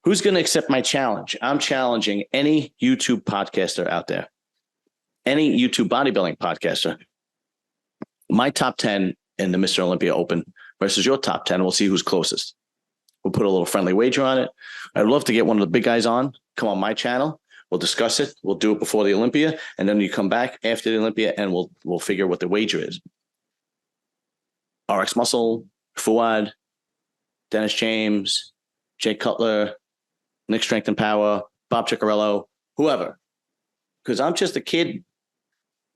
Who's going to accept my challenge? I'm challenging any YouTube podcaster out there, any YouTube bodybuilding podcaster. My top 10 in the Mr. Olympia Open versus your top 10. We'll see who's closest. We'll put a little friendly wager on it. I'd love to get one of the big guys on. Come on my channel. We'll discuss it. We'll do it before the Olympia, and then you come back after the Olympia, and we'll figure what the wager is. RX Muscle, Fuad, Dennis James, Jay Cutler, Nick Strength and Power, Bob Ciccarello, whoever. Because I'm just a kid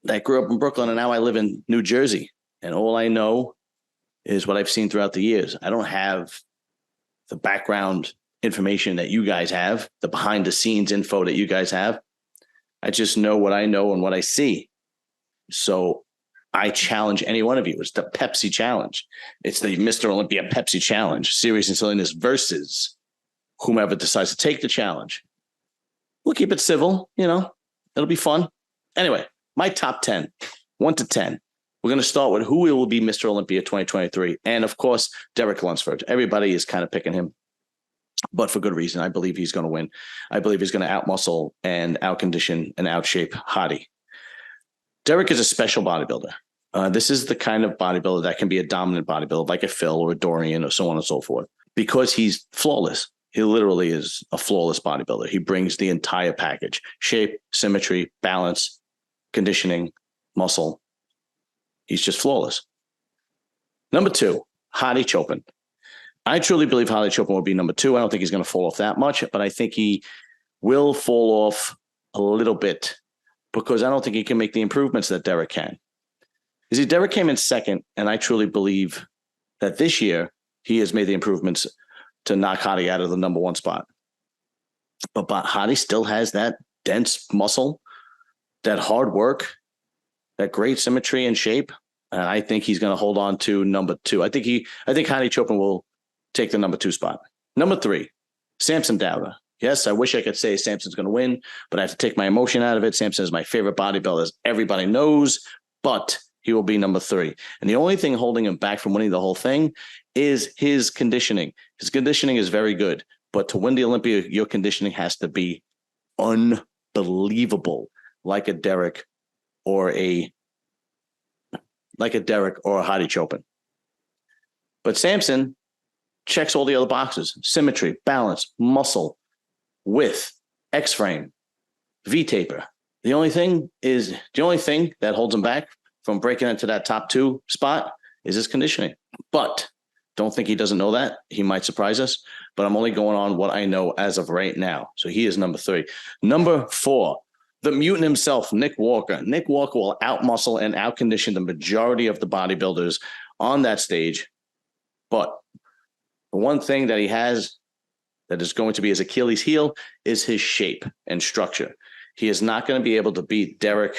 that grew up in Brooklyn, and now I live in New Jersey. And all I know is what I've seen throughout the years. I don't have the background information that you guys have, the behind the scenes info that you guys have. I just know what I know and what I see. So I challenge any one of you. It's the Pepsi challenge. It's the Mr. Olympia Pepsi challenge. Serious and silliness versus whomever decides to take the challenge. We'll keep it civil, it'll be fun. Anyway, my top 10, 1 to 10. We're going to start with who will be Mr. Olympia 2023. And of course, Dereklford. Everybody is kind of picking him, but for good reason. I believe he's going to win. I believe he's going to outmuscle and outcondition and outshape Hadi. Derek is a special bodybuilder. This is the kind of bodybuilder that can be a dominant bodybuilder, like a Phil or a Dorian or so on and so forth, because he's flawless. He literally is a flawless bodybuilder. He brings the entire package: shape, symmetry, balance, conditioning, muscle. He's just flawless. Number 2, Hadi Chopin. I truly believe Hadi Chopin will be number 2. I don't think he's going to fall off that much, but I think he will fall off a little bit because I don't think he can make the improvements that Derek can. You see, Derek came in second, and I truly believe that this year he has made the improvements to knock Hadi out of the number 1 spot. But Hadi still has that dense muscle, that hard work, that great symmetry and shape. And I think he's going to hold on to number 2. I think Hadi Chopin will take the number 2 spot. Number 3, Samson Daa. Yes, I wish I could say Samson's going to win, but I have to take my emotion out of it. Samson is my favorite bodybuilder, as everybody knows, but he will be number 3. And the only thing holding him back from winning the whole thing is his conditioning. His conditioning is very good, but to win the Olympia, your conditioning has to be unbelievable, like a Derek or a Hadi Chopin. But Samson checks all the other boxes: symmetry, balance, muscle, width, X-frame, V-taper. The only thing that holds him back from breaking into that top 2 spot is his conditioning. But don't think he doesn't know that. He might surprise us, but I'm only going on what I know as of right now. So he is number 3. Number 4, the mutant himself, Nick Walker. Nick Walker will outmuscle and outcondition the majority of the bodybuilders on that stage. But the one thing that he has that is going to be his Achilles heel is his shape and structure. He is not going to be able to beat Derek,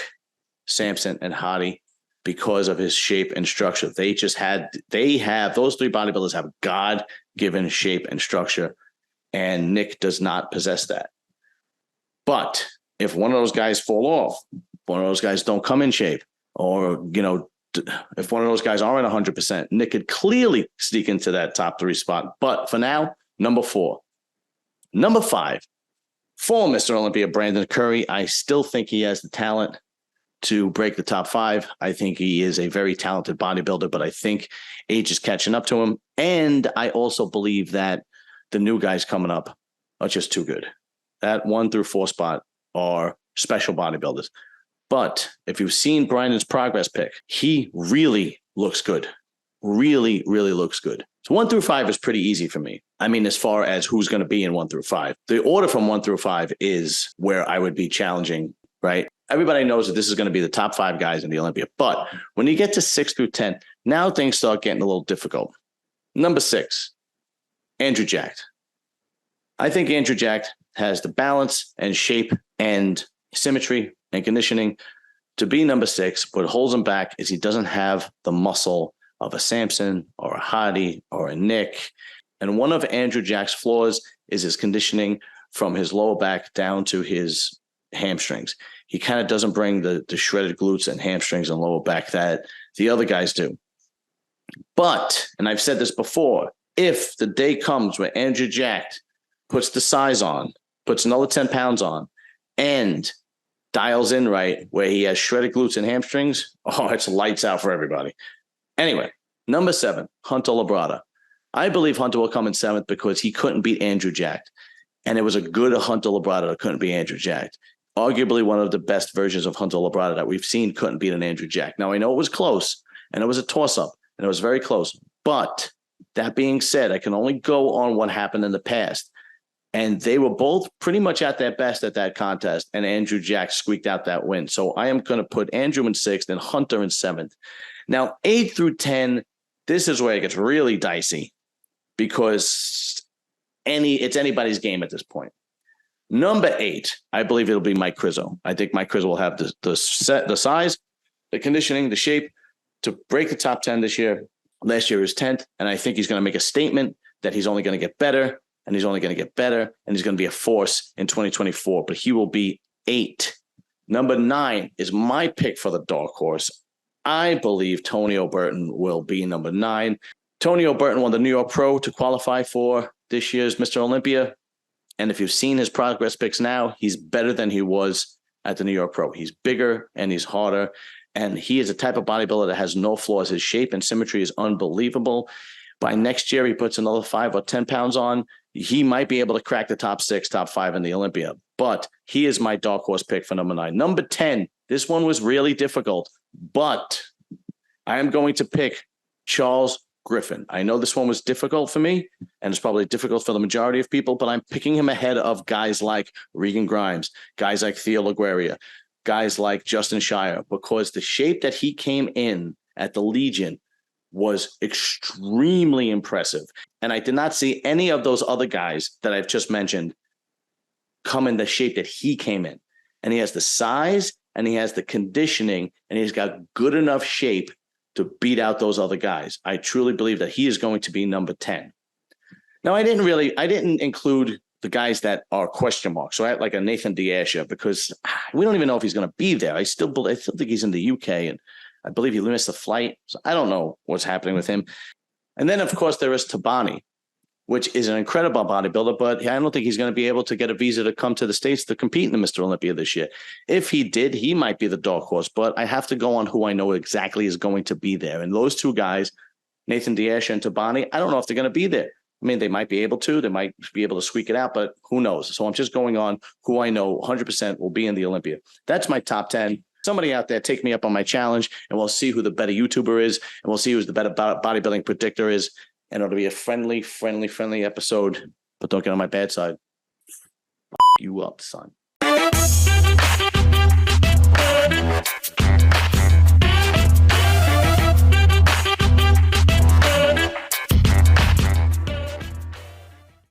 Samson, and Hadi because of his shape and structure. Those 3 bodybuilders have God-given shape and structure, and Nick does not possess that. But if one of those guys fall off, one of those guys don't come in shape, or, if one of those guys aren't 100%, Nick could clearly sneak into that top 3 spot. But for now, number 4. Number 5, for Mr. Olympia, Brandon Curry. I still think he has the talent to break the top 5. I think he is a very talented bodybuilder, but I think age is catching up to him. And I also believe that the new guys coming up are just too good. That 1 through 4 spot are special bodybuilders. But if you've seen Brandon's progress pic, he really looks good. Really, really looks good. So 1 through 5 is pretty easy for me. I mean, as far as who's going to be in 1 through 5. The order from 1 through 5 is where I would be challenging, right? Everybody knows that this is going to be the top 5 guys in the Olympia. But when you get to 6 through 10, now things start getting a little difficult. Number 6, Andrew Jacked. I think Andrew Jacked has the balance and shape and symmetry and conditioning to be number 6. What holds him back is he doesn't have the muscle of a Samson or a Hadi or a Nick. And one of Andrew Jack's flaws is his conditioning from his lower back down to his hamstrings. He kind of doesn't bring the shredded glutes and hamstrings and lower back that the other guys do. But, and I've said this before, if the day comes where Andrew Jacked puts the size on, puts another 10 pounds on, and dials in right where he has shredded glutes and hamstrings, oh, it's lights out for everybody. Anyway, number 7, Hunter Labrada. I believe Hunter will come in 7th because he couldn't beat Andrew Jacked. And it was a good Hunter Labrada that couldn't beat Andrew Jacked. Arguably one of the best versions of Hunter Labrada that we've seen couldn't beat an Andrew Jacked. Now, I know it was close, and it was a toss-up, and it was very close. But that being said, I can only go on what happened in the past. And they were both pretty much at their best at that contest, and Andrew Jacked squeaked out that win. So I am going to put Andrew in 6th and Hunter in 7th. Now, 8 through 10, this is where it gets really dicey because it's anybody's game at this point. Number 8, I believe it'll be Mike Kroso. I think Mike Kroso will have the size, the conditioning, the shape to break the top 10 this year. Last year was 10th, and I think he's going to make a statement that he's only going to get better, and he's only going to get better, and he's going to be a force in 2024, but he will be 8. Number 9 is my pick for the dark horse. I believe Tonio Burton will be number 9. Tonio Burton won the New York Pro to qualify for this year's Mr. Olympia. And if you've seen his progress pics now, he's better than he was at the New York Pro. He's bigger and he's harder. And he is a type of bodybuilder that has no flaws. His shape and symmetry is unbelievable. By next year, he puts another 5 or 10 pounds on. He might be able to crack the top 6, top 5 in the Olympia. But he is my dark horse pick for number 9. Number 10, this one was really difficult. But I am going to pick Charles Griffin. I know this one was difficult for me, and it's probably difficult for the majority of people, but I'm picking him ahead of guys like Regan Grimes, guys like Theo LaGuerria, guys like Justin Shire, because the shape that he came in at the Legion was extremely impressive. And I did not see any of those other guys that I've just mentioned come in the shape that he came in. And he has the size, and he has the conditioning, and he's got good enough shape to beat out those other guys. I truly believe that he is going to be number 10. Now, I didn't include the guys that are question marks, right? Like a Nathan Diasha, because we don't even know if he's going to be there. I still think he's in the UK, and I believe he missed the flight. So I don't know what's happening with him. And then, of course, there is Tabani, which is an incredible bodybuilder, but I don't think he's going to be able to get a visa to come to the States to compete in the Mr. Olympia this year. If he did, he might be the dark horse, but I have to go on who I know exactly is going to be there. And those two guys, Nathan Diasha and Tabani, I don't know if they're going to be there. I mean, they might be able to. They might be able to squeak it out, but who knows? So I'm just going on who I know 100% will be in the Olympia. That's my top 10. Somebody out there, take me up on my challenge, and we'll see who the better YouTuber is, and we'll see who's the better bodybuilding predictor is. And it'll be a friendly episode, but don't get on my bad side. You up, son.